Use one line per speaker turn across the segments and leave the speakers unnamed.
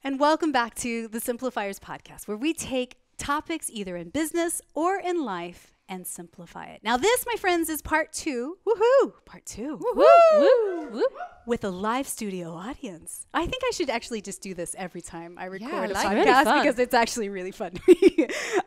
and welcome back to the Simplifiers podcast, where we take topics either in business or in life and simplify it. Now, this, my friends, is part two. Woohoo! Part two.
Woo! Woo!
With a live studio audience. I think I should actually just do this every time I record a
it's
podcast
really
because it's actually really fun.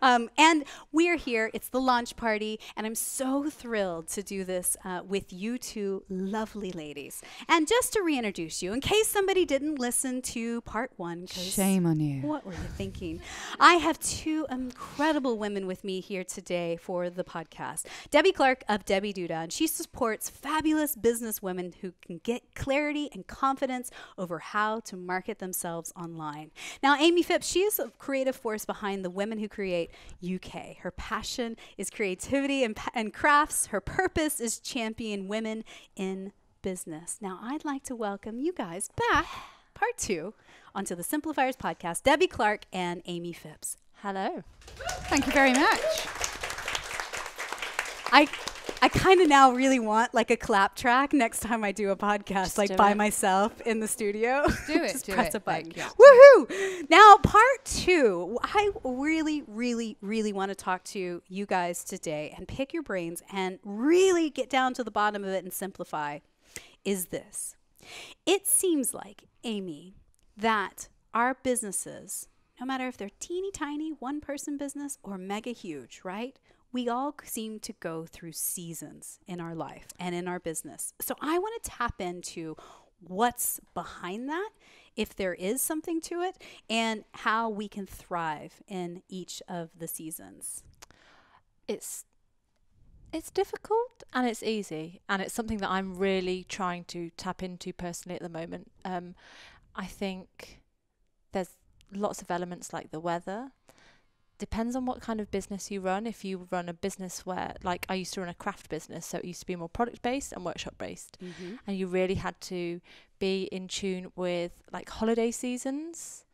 And we're here. It's the launch party, and I'm so thrilled to do this with you two lovely ladies. And just to reintroduce you, in case somebody didn't listen to part one,
Shame on you.
what were you thinking? I have two incredible women with me here today for the podcast. Debbie Clark of Debbie Duda, and she supports fabulous business women who can get clarity and confidence over how to market themselves online. Now, Amy Phipps, she is a creative force behind the Women Who Create UK. Her passion is creativity and crafts. Her purpose is champion women in business. Now, I'd like to welcome you guys back, part two, onto the Simplifiers podcast, Debbie Clark and Amy Phipps.
Hello. Thank you very much.
I kind of now really want like a clap track next time I do a podcast,
Just
like
do
by
it.
myself in the studio.
Do it.
Just
do
press
it.
a button.
Like, yeah.
Woohoo! Now, part two. I really, really, really want to talk to you guys today and pick your brains and really get down to the bottom of it and simplify. Is this? It seems like, Amy, that our businesses, no matter if they're teeny tiny one-person business or mega huge, right? We all seem to go through seasons in our life and in our business. So I want to tap into what's behind that, if there is something to it, and how we can thrive in each of the seasons.
It's difficult and it's easy, and it's something that I'm really trying to tap into personally at the moment. I think there's lots of elements like the weather. Depends on what kind of business you run. If you run a business where, like I used to run a craft business, so it used to be more product based and workshop based, and you really had to be in tune with like holiday seasons.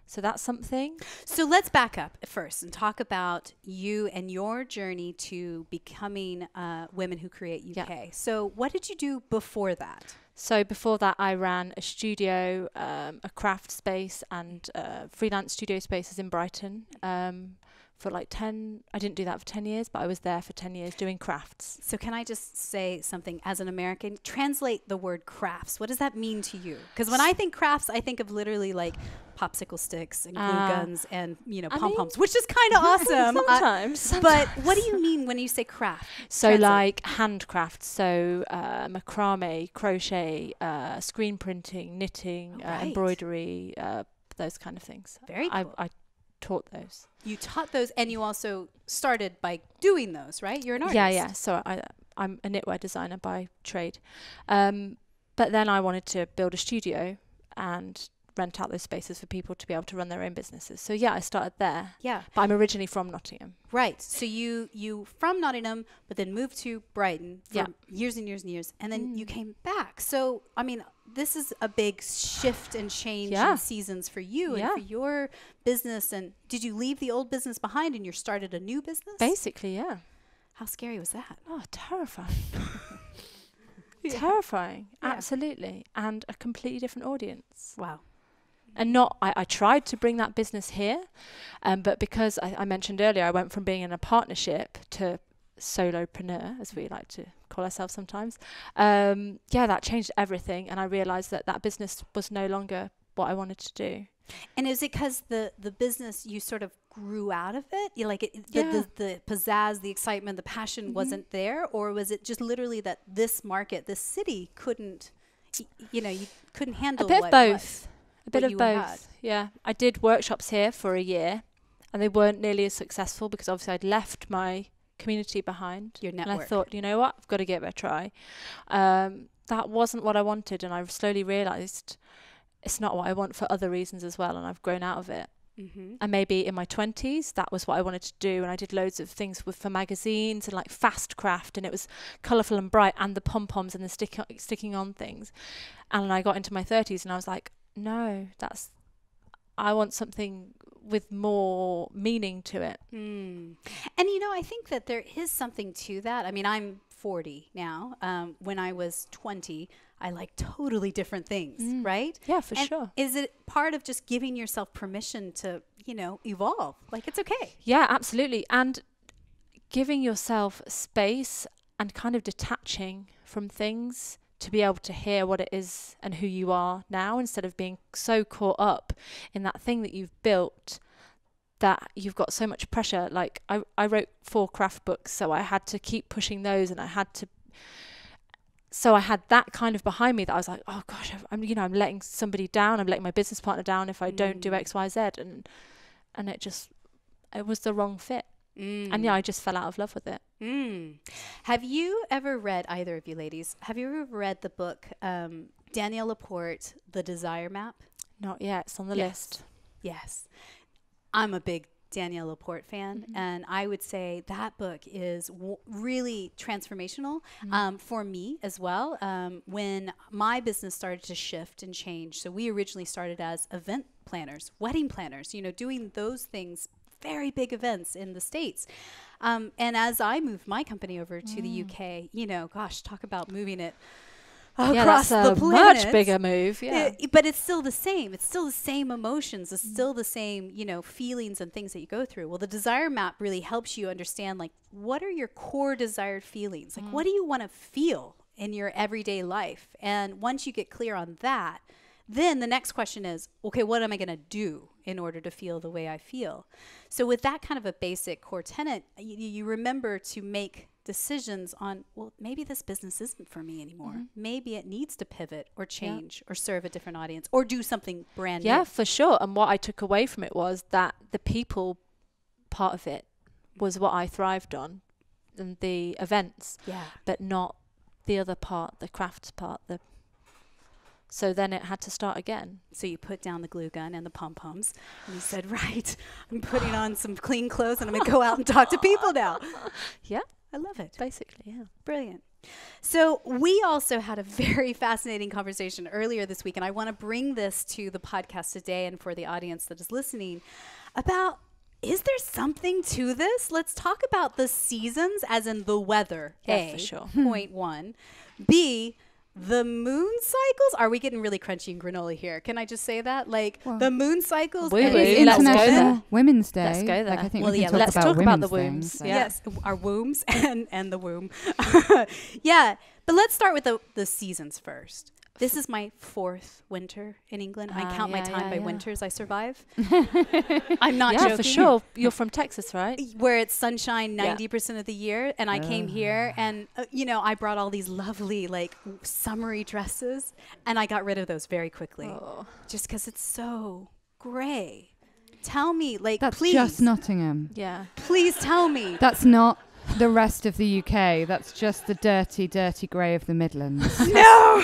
So that's something.
So let's back up first and talk about you and your journey to becoming Women Who Create UK.
Yeah.
So what did you do before that?
So before that, I ran a studio, a craft space, and freelance studio spaces in Brighton for like 10. I didn't do that for 10 years, but I was there for 10 years doing crafts.
So can I just say something as an American? Translate the word crafts. What does that mean to you? Because when I think crafts, I think of literally like popsicle sticks and glue guns and, pom-poms, which is kind of awesome.
Sometimes.
But what do you mean when you say craft?
So
Translate.
like handcrafts, so macrame, crochet, screen printing, knitting,
Right.
embroidery, those kind of things.
Very cool.
I taught those.
You taught those, and you also started by doing those, right? You're an artist.
Yeah. So I'm a knitwear designer by trade. But then I wanted to build a studio and rent out those spaces for people to be able to run their own businesses. So yeah, I started there.
Yeah.
But I'm originally from Nottingham.
Right. So you from Nottingham, but then moved to Brighton for
Yeah.
years and years and years, and then you came back. So I mean, this is a big shift and change
Yeah.
in seasons for you and
Yeah.
for your business. And did you leave the old business behind and you started a new business?
Basically, yeah.
How scary was that?
Oh, terrifying. Terrifying.
Yeah.
Absolutely. And a completely different audience.
Wow.
And I tried to bring that business here, but because I mentioned earlier, I went from being in a partnership to solopreneur, as we like to call ourselves sometimes. That changed everything, and I realised that business was no longer what I wanted to do.
And is it because the business, you sort of grew out of it? You like it,
Yeah.
the pizzazz, the excitement, the passion wasn't there? Or was it just literally that this market, this city couldn't, you couldn't handle
A bit of
what
both. A bit
what
of
you
both.
had.
Yeah. I did workshops here for a year, and they weren't nearly as successful because obviously I'd left my community behind.
Your
And I
network.
thought, you know what, I've got to give it a try. That wasn't what I wanted, and I slowly realised it's not what I want for other reasons as well, and I've grown out of it.
Mm-hmm.
And maybe in my 20s, that was what I wanted to do, and I did loads of things for magazines and like fast craft, and it was colourful and bright, and the pom-poms and the sticking on things. And I got into my 30s, and I was like, no, I want something with more meaning to it.
And I think that there is something to that. I mean, I'm 40 now. When I was 20, I like totally different things, right?
Yeah, for
And
sure.
is it part of just giving yourself permission to, evolve? Like, it's okay.
Yeah, absolutely. And giving yourself space and kind of detaching from things to be able to hear what it is and who you are now, instead of being so caught up in that thing that you've built that you've got so much pressure. Like I wrote 4 craft books, so I had to keep pushing those, and I had that kind of behind me that I was like, oh gosh, I'm letting somebody down. I'm letting my business partner down if I don't do X, Y, Z. And it was the wrong fit. And yeah, I just fell out of love with it.
Have you ever read, either of you ladies, have you ever read the book, Danielle Laporte, The Desire Map?
Not yet. It's on the list.
Yes. I'm a big Danielle Laporte fan, and I would say that book is really transformational for me as well. When my business started to shift and change, so we originally started as event planners, wedding planners, doing those things, very big events in the States. And as I moved my company over to the UK, gosh, talk about moving it across the planet.
Much bigger move, yeah.
But it's still the same. It's still the same emotions. It's still the same, feelings and things that you go through. Well, the Desire Map really helps you understand, like, what are your core desired feelings? Like, what do you want to feel in your everyday life? And once you get clear on that, then the next question is, okay, what am I going to do in order to feel the way I feel? So with that kind of a basic core tenet, you remember to make decisions on, well, maybe this business isn't for me anymore. Maybe it needs to pivot or change or serve a different audience or do something brand new.
Yeah, for sure. And what I took away from it was that the people part of it was what I thrived on, and the events, but not the other part, the craft part, so then it had to start again.
So you put down the glue gun and the pom-poms, and you said, right, I'm putting on some clean clothes and I'm going to go out and talk to people now.
Yeah.
I love it.
Basically, yeah.
Brilliant. So we also had a very fascinating conversation earlier this week, and I want to bring this to the podcast today and for the audience that is listening about, is there something to this? Let's talk about the seasons, as in the weather,
A, for sure.
Point 1. B, the moon cycles. Are we getting really crunchy and granola here? Can I just say that? Like, the moon cycles.
Woo-woo.
and
Let's go
International
there.
Women's Day.
Let's go there.
Like, I think
Well,
we
yeah,
can
let's
talk
talk about
women's
the wombs.
things.
Yeah.
Yes, our wombs and the womb. Yeah, but let's start with the seasons first. This is my 4th winter in England. I count my time by winters I survive. I'm not joking.
Yeah, for sure. You're from Texas, right?
Where it's sunshine 90% of the year. And I came here and, I brought all these lovely, like, summery dresses. And I got rid of those very quickly. Just because it's so gray. Tell me, like,
That's
please.
just Nottingham.
Yeah.
Please tell me.
That's not the rest of the UK. That's just the dirty, dirty grey of the Midlands.
No!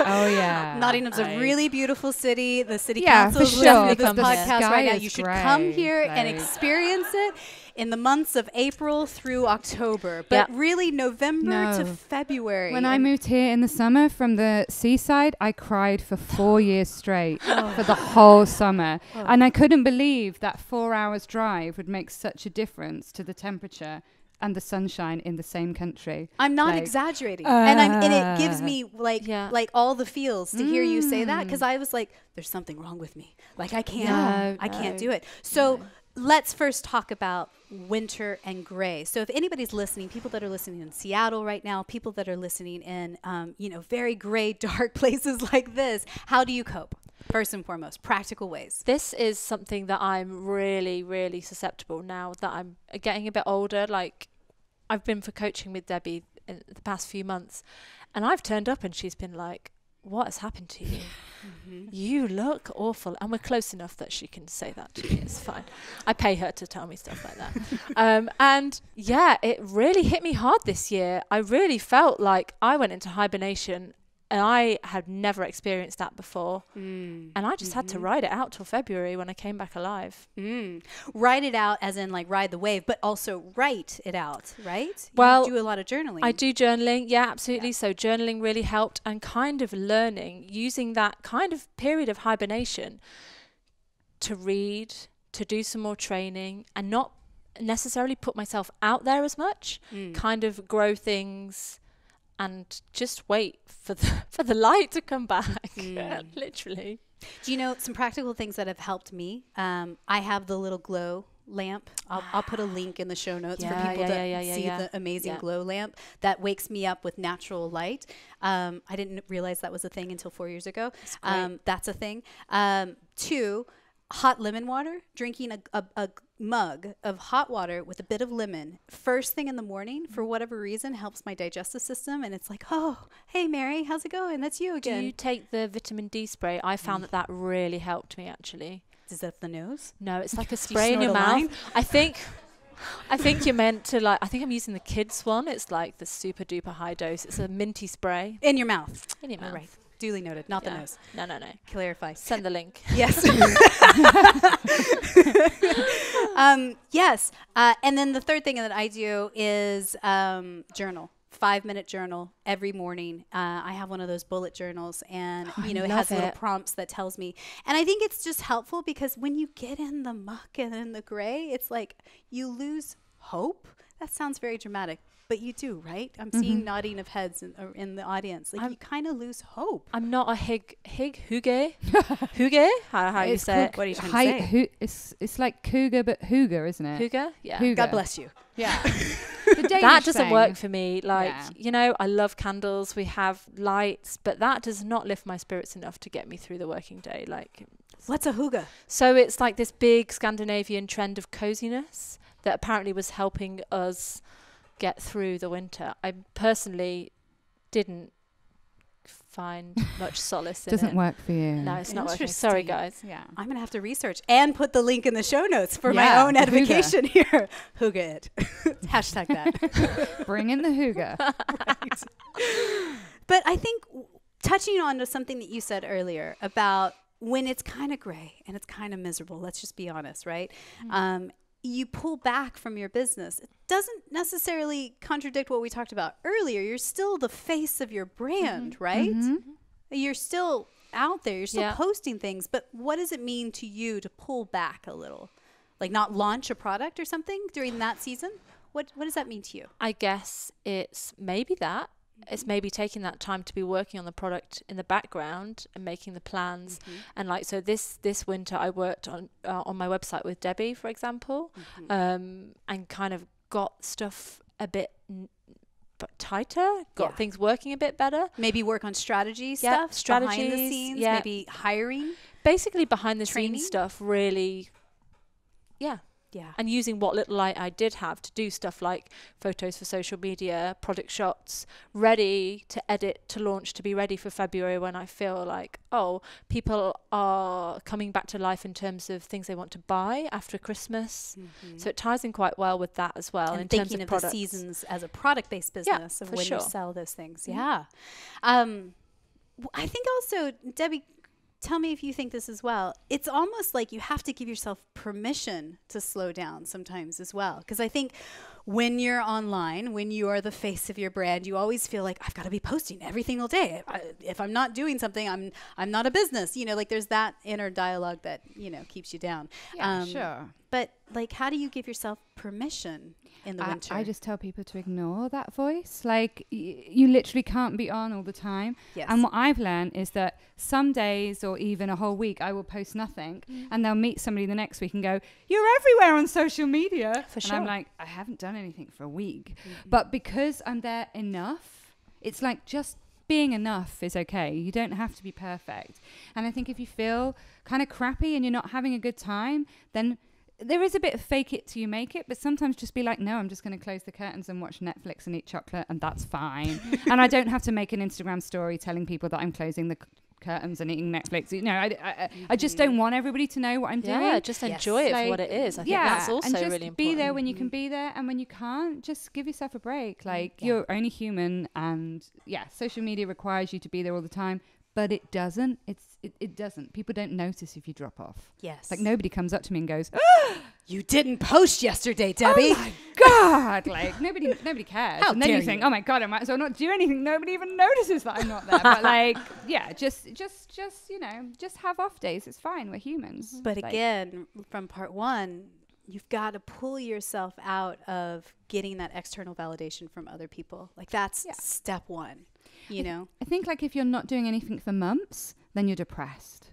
Oh, yeah.
Nottingham's a really beautiful city. The city
Yeah,
council
for
is
sure.
listening to this
The
podcast
sky
right now.
is
You should
grey,
come here and
like-
experience it in the months of April through October. But really November to February.
When I moved here in the summer from the seaside, I cried for 4 years straight for the whole summer. And I couldn't believe that 4 hours drive would make such a difference to the temperature and the sunshine in the same country.
I'm not exaggerating. And it gives me like all the feels to hear you say that, because I was like, there's something wrong with me. Like, I can't do it. So let's first talk about winter and gray. So if anybody's listening, people that are listening in Seattle right now, people that are listening in very gray, dark places like this, how do you cope? First and foremost, practical ways.
This is something that I'm really, really susceptible now that I'm getting a bit older. Like, I've been for coaching with Debbie in the past few months, and I've turned up and she's been like, what has happened to you? You look awful. And we're close enough that she can say that to me. It's fine. I pay her to tell me stuff like that. And yeah, it really hit me hard this year. I really felt like I went into hibernation, and I had never experienced that before. And I just had to ride it out till February when I came back alive.
Ride it out as in, like, ride the wave, but also write it out, right?
Well,
you do a lot of journaling.
I do journaling. Yeah, absolutely. Yeah. So journaling really helped, and kind of learning, using that kind of period of hibernation to read, to do some more training, and not necessarily put myself out there as much, kind of grow things and just wait for the light to come back, literally.
Do you know some practical things that have helped me? I have the little glow lamp. I'll put a link in the show notes for people to see the amazing glow lamp that wakes me up with natural light. I didn't realize that was a thing until 4 years ago. That's a thing. 2, hot lemon water. Drinking a mug of hot water with a bit of lemon first thing in the morning, for whatever reason, helps my digestive system. And it's like, oh, hey, Mary, how's it going? That's you again.
Do you take the vitamin D spray? I found that really helped me, actually.
Is that the nose?
No, it's like a spray in your mouth. I think you're meant to, like, I think I'm using the kids one. It's like the super duper high dose. It's a minty spray.
In your mouth.
In your mouth.
Right. Duly noted. Not the nose.
No.
Clarify.
Send the link.
Yes. Yes. And then the third thing that I do is journal. 5-minute journal every morning. I have one of those bullet journals, and it has little prompts that tells me. And I think it's just helpful because when you get in the muck and in the gray, it's like you lose hope. That sounds very dramatic, but you do, right? I'm seeing nodding of heads in the audience. Like you kind of lose hope.
I'm not a Hygge. Hygge? How you say it?
What are you trying to say?
It's like cougar, but hygge, isn't it?
Hygge? Yeah.
Hygge.
God bless you.
Yeah.
That doesn't work for me. Like, I love candles. We have lights, but that does not lift my spirits enough to get me through the working day. Like,
what's a hygge?
So it's like this big Scandinavian trend of coziness that apparently was helping us get through the winter. I personally didn't find much solace in it.
Doesn't work for you.
No, it's not working. Sorry, guys.
Yeah.
I'm going to have to research and put the link in the show notes for my own edification here. Hygge it. Hashtag that.
Bring in the hygge.
Right. But I think touching on to something that you said earlier about when it's kind of gray and it's kind of miserable, let's just be honest, right? You pull back from your business. It doesn't necessarily contradict what we talked about earlier. You're still the face of your brand, right? You're still out there. You're still posting things. But what does it mean to you to pull back a little? Like not launch a product or something during that season? What does that mean to you?
I guess it's maybe that. It's maybe taking that time to be working on the product in the background and making the plans. And like, so this winter I worked on my website with Debbie, for example, and kind of got stuff a bit tighter, got things working a bit better.
Maybe work on strategies, behind the scenes, maybe hiring.
Basically behind the scenes stuff, really. Yeah. And using what little light I did have to do stuff like photos for social media, product shots, ready to edit, to launch, to be ready for February when I feel like, people are coming back to life in terms of things they want to buy after Christmas. So it ties in quite well with that as well.
And
in
thinking
terms
of
the
seasons as a product-based business of when you sell those things. I think also, Debbie, tell me if you think this as well. It's almost like you have to give yourself permission to slow down sometimes as well. Because I think when you're online, when you are the face of your brand, you always feel like I've got to be posting every single day. If I'm not doing something, I'm not a business. Like there's that inner dialogue that, keeps you down.
Yeah, sure.
But like, how do you give yourself permission in the winter?
I just tell people to ignore that voice. Like you literally can't be on all the time.
Yes.
And what I've learned is that some days or even a whole week I will post nothing and they'll meet somebody the next week and go, "You're everywhere on social media." And I'm like, I haven't done anything for a week. But because I'm there enough, it's like just being enough is okay. You don't have to be perfect. And I think if you feel kind of crappy and you're not having a good time, then there is a bit of fake it till you make it, but sometimes just be like, no, I'm just going to close the curtains and watch Netflix and eat chocolate, and that's fine. And I don't have to make an Instagram story telling people that I'm closing the curtains and eating Netflix. I just don't want everybody to know what I'm doing.
Yeah, just enjoy it for what it is. I think that's also
and just
really important.
Be there when you can be there, and when you can't, just give yourself a break. Like you're only human, and social media requires you to be there all the time. But it doesn't. It doesn't. People don't notice if you drop off.
Yes.
Like nobody comes up to me and goes,
"You didn't post yesterday, Debbie."
Oh my God! Like nobody cares.
How
and then
dare
you think, "Oh my God, I might as well not do anything." Nobody even notices that I'm not there. But like, just have off days. It's fine. We're humans.
But again, from part one, you've got to pull yourself out of getting that external validation from other people. Like that's step one, you know?
I think like if you're not doing anything for months, then you're depressed.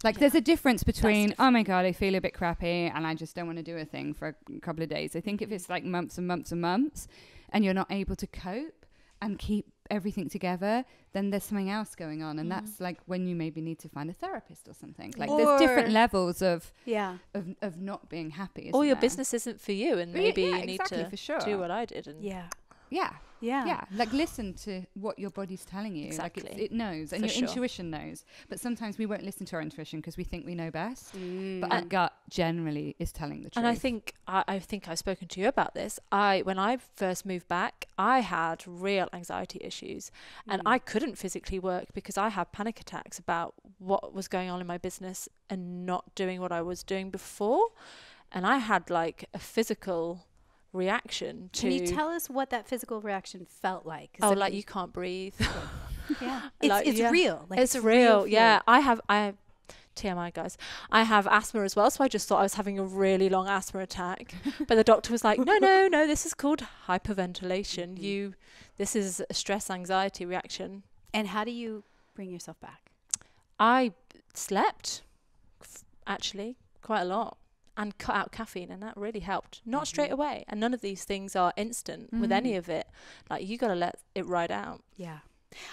Like there's a difference between, oh my God, I feel a bit crappy and I just don't want to do a thing for a couple of days. I think if it's like months and months and months and you're not able to cope and keep everything together, then there's something else going on. And that's like when you maybe need to find a therapist or something. Like there's different levels of not being happy.
Or your business isn't for you and maybe you need to do what I did. And
Yeah. Like listen to what your body's telling you.
Exactly.
Like it knows, and your intuition knows. But sometimes we won't listen to our intuition because we think we know best. But our gut generally is telling the truth.
And I think I've spoken to you about this. When I first moved back, I had real anxiety issues, and I couldn't physically work because I had panic attacks about what was going on in my business and not doing what I was doing before. And I had like a physical reaction to...
Can you tell us what that physical reaction felt like?
Oh, like you can't breathe.
It's real. Like
it's real. Yeah. I have TMI, guys. I have asthma as well, so I just thought I was having a really long asthma attack. But the doctor was like, no, this is called hyperventilation. This is a stress anxiety reaction.
And how do you bring yourself back?
I slept, actually, quite a lot. And cut out caffeine, and that really helped. Not straight away, and none of these things are instant with any of it. Like you got to let it ride out.
Yeah.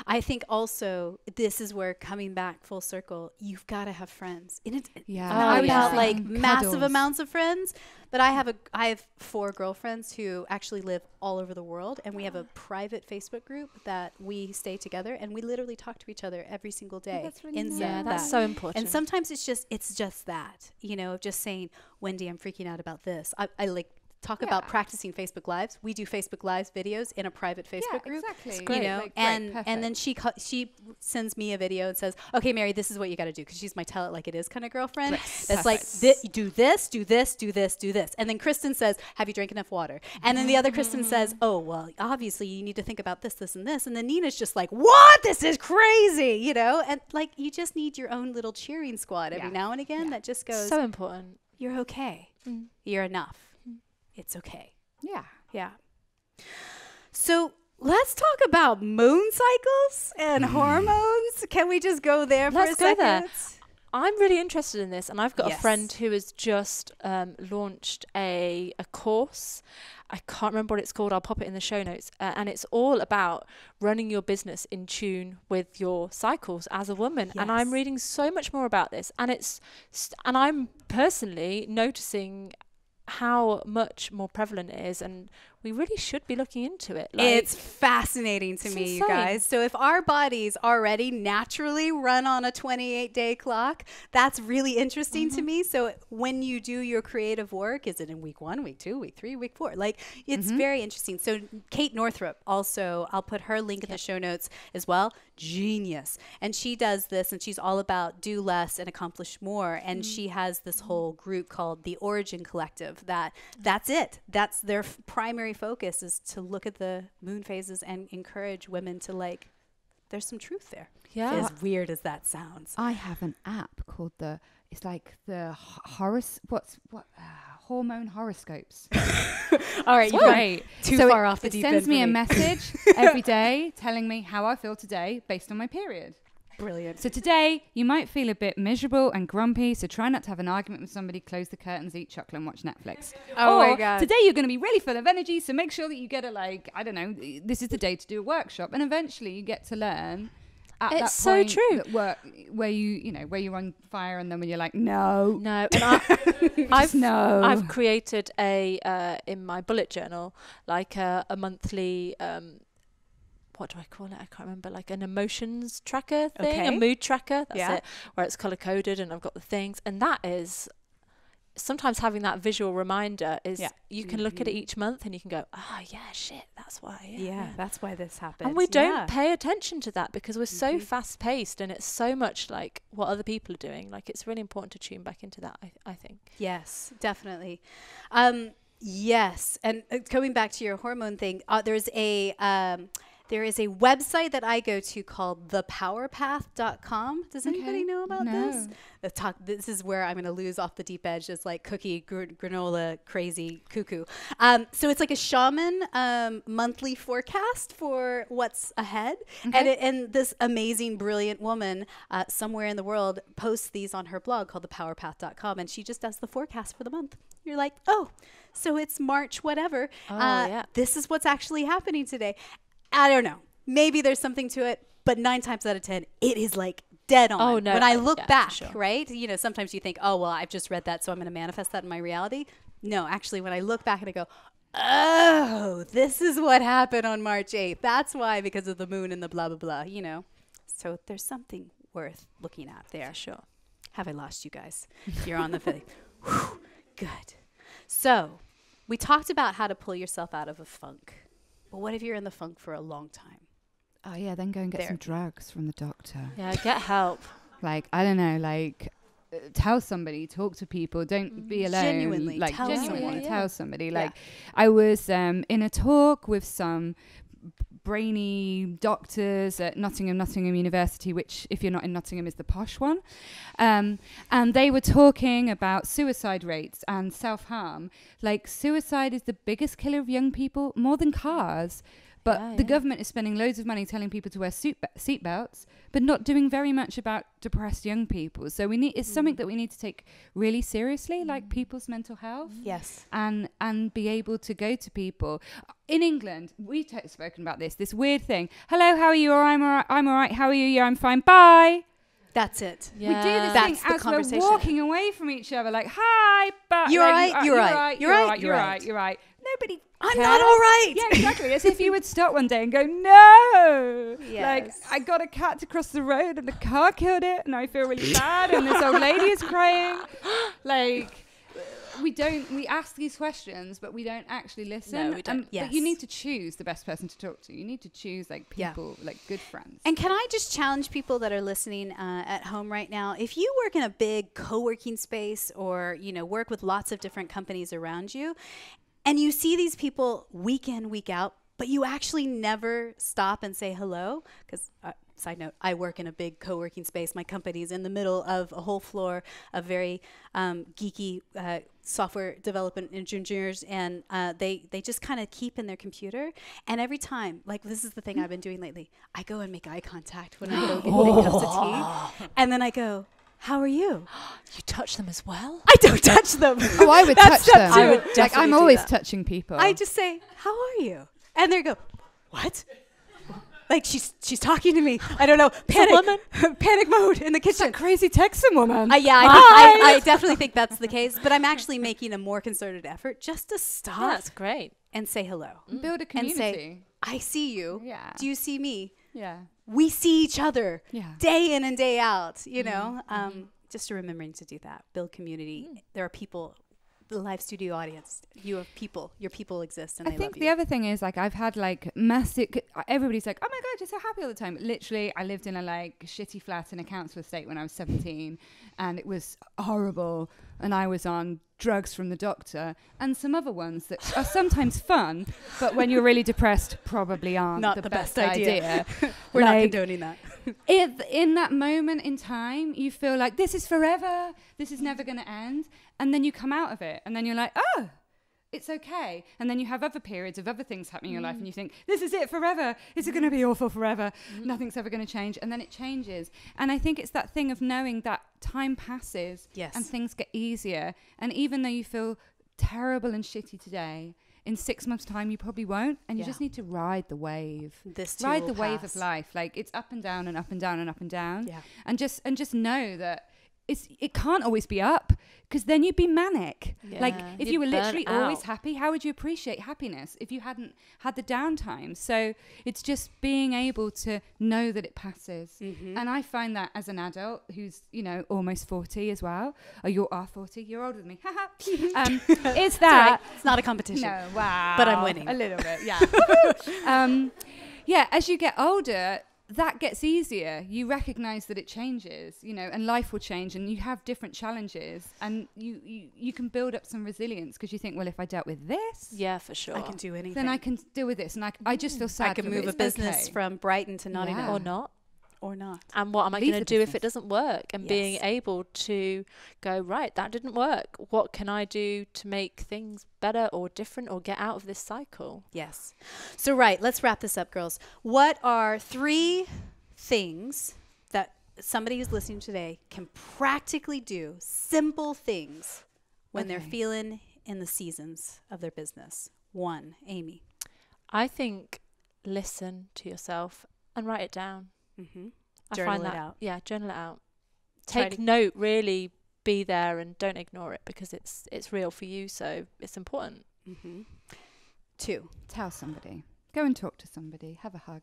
I think also this is where coming back full circle, you've got to have friends. I have like massive amounts of friends, but I have 4 girlfriends who actually live all over the world, and we have a private Facebook group that we stay together, and we literally talk to each other every single day.
That's really nice.
Yeah, that's so important.
And sometimes it's just that, of just saying, Wendy, I'm freaking out about this. I like talk about practicing Facebook Lives. We do Facebook Lives videos in a private Facebook group.
Exactly.
And then she sends me a video and says, "Okay, Mary, this is what you got to do," because she's my tell it like it is kind of girlfriend.
Yes.
That's like do this, do this, do this, do this. And then Kristen says, "Have you drank enough water?" And then the other Kristen says, "Oh, well, obviously you need to think about this, this, and this." And then Nina's just like, "What? This is crazy," And like you just need your own little cheering squad every now and again that just goes,
so important.
"You're okay. You're enough. It's okay." Yeah. So let's talk about moon cycles and hormones. Can we just go there for a second?
Let's go there. I'm really interested in this, and I've got a friend who has just launched a course. I can't remember what it's called. I'll pop it in the show notes. And it's all about running your business in tune with your cycles as a woman. And I'm reading so much more about this. And I'm personally noticing how much more prevalent it is, and we really should be looking into it.
It's fascinating to me, you guys. So if our bodies already naturally run on a 28-day clock, that's really interesting to me. So when you do your creative work, is it in week 1, week 2, week 3, week 4? Like it's very interesting. So Kate Northrup, also, I'll put her link in the show notes as well. Genius. And she does this, and she's all about do less and accomplish more. And she has this whole group called the Origin Collective. That's it. That's their primary focus, is to look at the moon phases and encourage women to there's some truth there.
Yeah.
As weird as that sounds.
I have an app called hormone horoscopes.
All right, you're right. Too far off the deep end.
It sends me a message every day telling me how I feel today based on my period.
Brilliant.
So today you might feel a bit miserable and grumpy, so try not to have an argument with somebody, close the curtains, eat chocolate and watch Netflix.
Oh
or
my God.
Today you're going to be really full of energy, so make sure that you get this is the day to do a workshop, and eventually you get to learn at
it's
that
so
point
true
that work where where you're on fire, and then when you're like no
and I've created in my bullet journal a monthly what do I call it? I can't remember. Like an emotions tracker thing, a mood tracker. That's it. Where it's color coded, and I've got the things. And that is sometimes having that visual reminder is you can look at it each month and you can go, shit, that's why. Yeah,
that's why this happened.
And we don't pay attention to that because we're so fast paced, and it's so much like what other people are doing. Like it's really important to tune back into that, I think.
Yes, definitely. Yes. And coming back to your hormone thing, there's There is a website that I go to called thepowerpath.com. Does anybody know about this? This is where I'm going to lose off the deep edge. It's like cookie, granola, crazy, cuckoo. So it's like a shaman monthly forecast for what's ahead. And this amazing, brilliant woman somewhere in the world posts these on her blog called thepowerpath.com. And she just does the forecast for the month. You're like, oh, so it's March, whatever. This is what's actually happening today. I don't know. Maybe there's something to it, but 9 times out of 10, it is like dead on.
Oh, no.
When I look back,
sure.
right? You know, sometimes you think, oh, well, I've just read that, so I'm going to manifest that in my reality. No, actually, when I look back and I go, oh, this is what happened on March 8th. That's why, because of the moon and the blah, blah, blah, you know. So there's something worth looking at there.
Sure.
Have I lost you guys? You're on the thing. Good. So we talked about how to pull yourself out of a funk. But what if you're in the funk for a long time?
Oh yeah, then go and get some drugs from the doctor.
Yeah, get help.
Like, I don't know, like tell somebody, talk to people, don't be alone.
Genuinely,
like
tell
tell somebody. Like I was in a talk with some brainy doctors at Nottingham University, which if you're not in Nottingham is the posh one, and they were talking about suicide rates and self-harm. Like, suicide is the biggest killer of young people, more than cars. But the government is spending loads of money telling people to wear seat belts, but not doing very much about depressed young people. So it's something that we need to take really seriously, like people's mental health.
Yes.
And be able to go to people. In England, we've spoken about this weird thing. Hello, how are you? Or I'm all right. How are you? Yeah, I'm fine. Bye.
That's it.
Yeah. We do this thing as we're walking away from each other, like, hi, but
you're right. You're right.
Nobody
I'm
cares.
not all right.
Yeah, exactly. As if you would stop one day and go, no.
Yes.
Like, I got a cat to cross the road and the car killed it and I feel really bad and this old lady is crying. Like, we ask these questions, but we don't actually listen.
No, we don't.
But you need to choose the best person to talk to. You need to choose, like, people, like, good friends.
And can I just challenge people that are listening at home right now? If you work in a big co-working space or, you know, work with lots of different companies around you, and you see these people week in, week out, but you actually never stop and say hello, because side note, I work in a big co-working space. My company is in the middle of a whole floor of very geeky software development engineers, and they just kind of keep in their computer. And every time, like, this is the thing I've been doing lately, I go and make eye contact when I go get cups of tea, and then I go, how are you?
You touch them as well?
I don't touch them.
Oh, I would touch them.
I would
like, I'm always touching people.
I just say, how are you? And they go, what? Like, she's talking to me. I don't know. Panic mode in the kitchen.
That crazy Texan woman.
I definitely think that's the case. But I'm actually making a more concerted effort just to stop.
Yeah, that's great.
And say hello.
Build a community.
And say, I see you.
Yeah.
Do you see me?
Yeah.
We see each other day in and day out, you know. Just remembering to do that. Build community. There are people. The live studio audience, you have people, your people exist, and
I think the other thing is, like, I've had like massive, everybody's like, oh my God, you're so happy all the time. But literally, I lived in a like shitty flat in a council estate when I was 17 and it was horrible. And I was on drugs from the doctor and some other ones that are sometimes fun, but when you're really depressed, probably aren't
not the best idea. We're
like,
not condoning that.
In that moment in time, you feel like this is forever, this is never going to end. And then you come out of it and then you're like, oh, it's okay. And then you have other periods of other things happening in your life and you think, this is it forever. Is it going to be awful forever? Nothing's ever going to change. And then it changes. And I think it's that thing of knowing that time passes and things get easier. And even though you feel terrible and shitty today, in 6 months' time, you probably won't. And you just need to ride the wave. Ride the wave of life. Like, it's up and down and up and down and up and down. Yeah. And just know that it can't always be up, because then you'd be manic. Like, if you were literally always happy, how would you appreciate happiness if you hadn't had the downtime? So it's just being able to know that it passes. And I find that as an adult who's, you know, almost 40 as well. Oh, you are 40. You're older than me. It's that.
It's not a competition.
No, wow.
But I'm winning.
A little bit, yeah. Yeah, as you get older, that gets easier. You recognize that it changes, and life will change, and you have different challenges, and you can build up some resilience because you think, well, if I dealt with this,
Yeah, for sure.
I can do anything.
then I can deal with this, and I just feel sad.
I can
for it.
move a
It's
business
okay.
from Brighton to Nottingham.
Yeah.
Or not.
Or not.
And what am I
Leave
going to
the
do if
business.
it doesn't work? And being
Yes.
able to go, right, that didn't work. What can I do to make things better or different or get out of this cycle?
Yes. So, right, let's wrap this up, girls. What are 3 things that somebody who's listening today can practically do, simple things, when they're
Okay.
feeling in the seasons of their business? 1, Amy.
I think listen to yourself and write it down.
Mm-hmm.
I
Journal
find
it
that,
out.
Yeah, journal it out.
Try
Take
to-
note, really be there and don't ignore it because it's real for you, so it's important.
Mm-hmm. 2.
Tell somebody. Go and talk to somebody. Have a hug.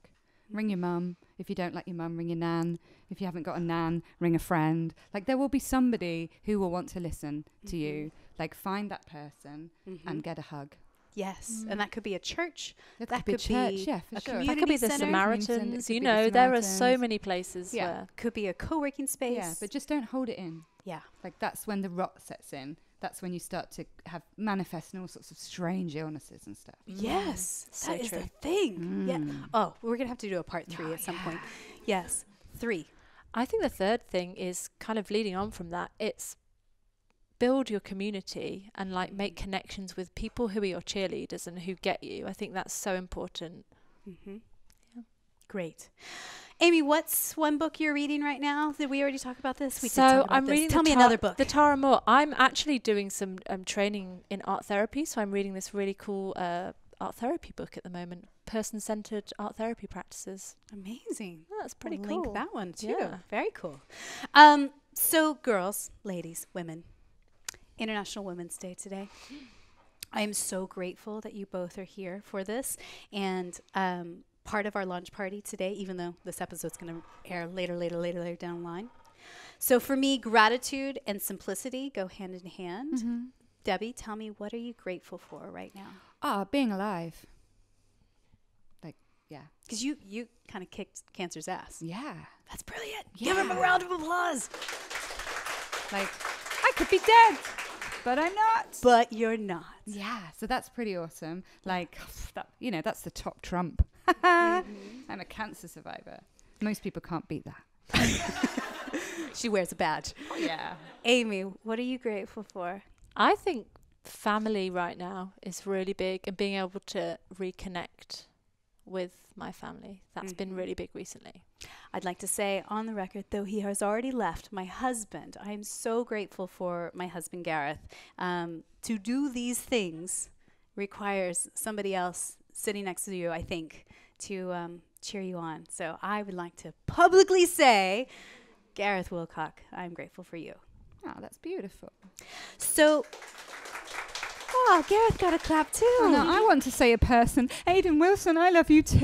Ring your mum. If you don't like your mum, ring your nan. If you haven't got a nan, ring a friend. Like, there will be somebody who will want to listen to you. Like, find that person and get a hug.
Yes. And that could be a church.
That
That
could be
could
church,
be
yeah, for
a
sure.
community
That could be the
center.
Samaritans.
It could
You
be the
know, there are so
Samaritans.
many places
Yeah.
where
Could be a co-working space.
Yeah, but just don't hold it in.
Yeah.
Like, that's when the rot sets in. That's when you start to have manifesting all sorts of strange illnesses and stuff.
Yes.
So
That is
true.
the thing. Yeah. Oh, we're going to have to do a part 3 at some point. Yes. 3.
I think the third thing is kind of leading on from that. It's build your community and like make connections with people who are your cheerleaders and who get you. I think that's so important.
Mm-hmm. Yeah. Great. Amy, what's one book you're reading right now? Did we already talk about this? We did talk
So
about
I'm
this.
reading
Tell me another book.
The Tara Moore. I'm actually doing some training in art therapy. So I'm reading this really cool art therapy book at the moment. Person-centered art therapy practices.
Amazing.
Oh, that's pretty
We'll
cool.
link that one too.
Yeah.
Very cool. So girls, ladies, women, International Women's Day today. I am so grateful that you both are here for this. And part of our launch party today, even though this episode's going to air later down the line. So for me, gratitude and simplicity go hand in hand. Debbie, tell me, what are you grateful for right now?
Being alive. Like, yeah.
Because you kind of kicked cancer's ass.
Yeah.
That's brilliant. Give him a round of applause.
Like, I could be dead, but I'm not.
But you're not.
Yeah, so that's pretty awesome. Like, that, that's the top trump. I'm a cancer survivor. Most people can't beat that.
She wears a badge.
Yeah.
Amy, what are you grateful for?
I think family right now is really big and being able to reconnect with my family. That's been really big recently.
I'd like to say on the record, though he has already left, my husband, I'm so grateful for my husband, Gareth. To do these things requires somebody else sitting next to you, I think, to cheer you on. So I would like to publicly say, Gareth Wilcock, I'm grateful for you.
Oh, that's beautiful.
So, oh, Gareth got a clap too.
Oh, no, I want to say a person. Aidan Wilson, I love you too.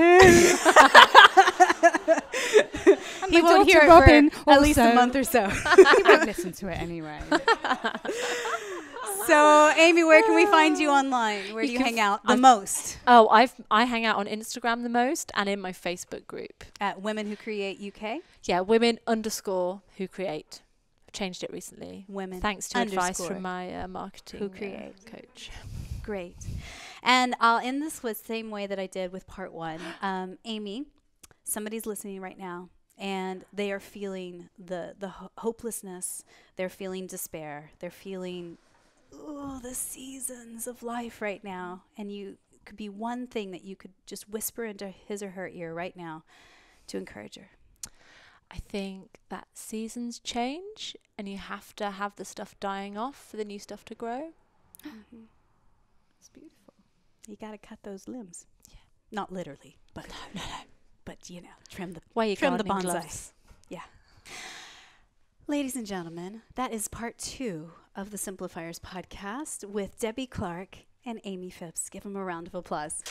And
He
my
won't
daughter
hear it
Robin
for at least a
also.
month or so.
He won't listen to it anyway.
So, Amy, where can we find you online? Where do you
can
hang out the most?
Oh, I hang out on Instagram the most and in my Facebook group.
At Women Who Create UK.
Yeah, women_who create. I've changed it recently.
Women
Thanks to advice
_
from my marketing
who create.
coach.
Great. And I'll end this with the same way that I did with part 1. Amy, somebody's listening right now, and they are feeling the hopelessness. They're feeling despair. They're feeling, the seasons of life right now. And you could be one thing that you could just whisper into his or her ear right now to encourage her.
I think that seasons change and you have to have the stuff dying off for the new stuff to grow.
It's beautiful.
You got to cut those limbs.
Yeah.
Not literally, but
No.
but trim the
Wear your
trim the
gardening
bonsai.
gloves.
Yeah. Ladies and gentlemen, that is part 2 of the Simplifiers podcast with Debbie Clark and Amy Phipps. Give them a round of applause.